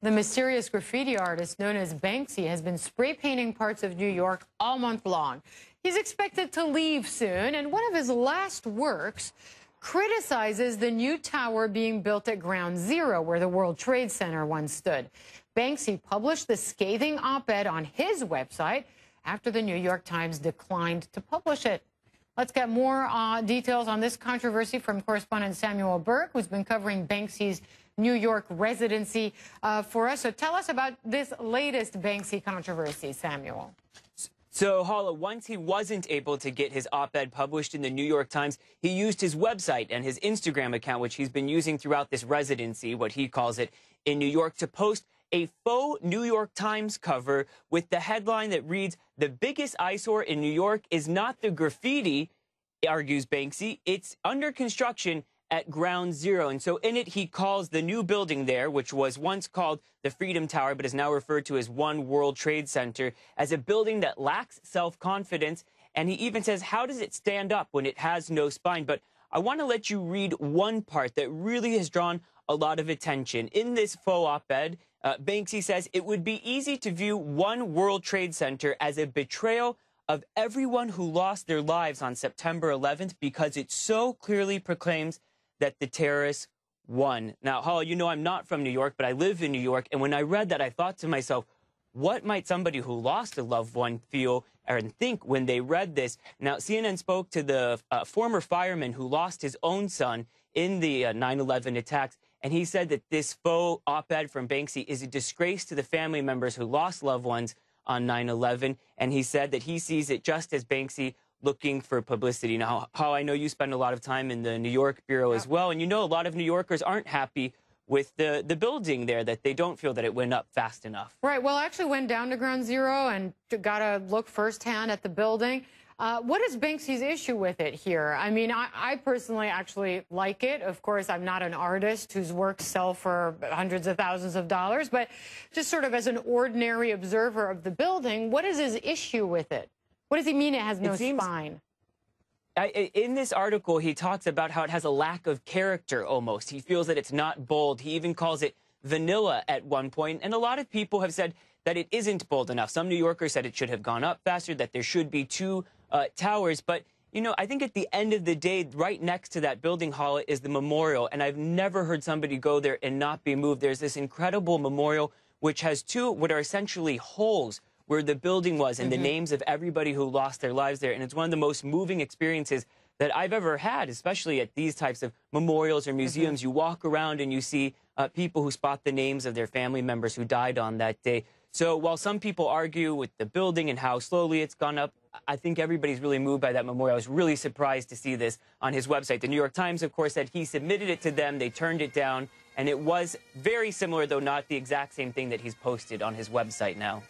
The mysterious graffiti artist known as Banksy has been spray painting parts of New York all month long. He's expected to leave soon, and one of his last works criticizes the new tower being built at Ground Zero, where the World Trade Center once stood. Banksy published the scathing op-ed on his website after the New York Times declined to publish it. Let's get more details on this controversy from correspondent Samuel Burke, who's been covering Banksy's New York residency for us. So tell us about this latest Banksy controversy, Samuel. So, Hala, once he wasn't able to get his op-ed published in the New York Times, he used his website and his Instagram account, which he's been using throughout this residency, what he calls it, in New York, to post a faux New York Times cover with the headline that reads, "The biggest eyesore in New York is not the graffiti," argues Banksy, "it's under construction at Ground Zero." And so in it, he calls the new building there, which was once called the Freedom Tower, but is now referred to as One World Trade Center, as a building that lacks self-confidence. And he even says, how does it stand up when it has no spine? But I want to let you read one part that really has drawn a lot of attention. In this faux op-ed, Banksy says it would be easy to view One World Trade Center as a betrayal of everyone who lost their lives on September 11th because it so clearly proclaims that the terrorists won. Now, Hala, you know I'm not from New York, but I live in New York. And when I read that, I thought to myself, what might somebody who lost a loved one feel or think when they read this? Now, CNN spoke to the former fireman who lost his own son in the 9/11 attacks. And he said that this faux op-ed from Banksy is a disgrace to the family members who lost loved ones on 9/11. And he said that he sees it just as Banksy looking for publicity. Now, how I know you spend a lot of time in the New York Bureau as well, and you know a lot of New Yorkers aren't happy with the building there, that they don't feel that it went up fast enough. Right. Well, I actually went down to Ground Zero and got a look firsthand at the building. What is Banksy's issue with it here? I mean, I personally actually like it. Of course, I'm not an artist whose works sell for hundreds of thousands of dollars, but just sort of as an ordinary observer of the building, what is his issue with it? What does he mean it has no spine? In this article, he talks about how it has a lack of character almost. He feels that it's not bold. He even calls it vanilla at one point. And a lot of people have said that it isn't bold enough. Some New Yorkers said it should have gone up faster, that there should be two towers. But, you know, I think at the end of the day, right next to that building, Hala, is the memorial. And I've never heard somebody go there and not be moved. There's this incredible memorial which has two what are essentially holes where the building was and the names of everybody who lost their lives there. And it's one of the most moving experiences that I've ever had, especially at these types of memorials or museums. You walk around and you see people who spot the names of their family members who died on that day. So while some people argue with the building and how slowly it's gone up, I think everybody's really moved by that memorial. I was really surprised to see this on his website. The New York Times, of course, said he submitted it to them. They turned it down. And it was very similar, though not the exact same thing that he's posted on his website now.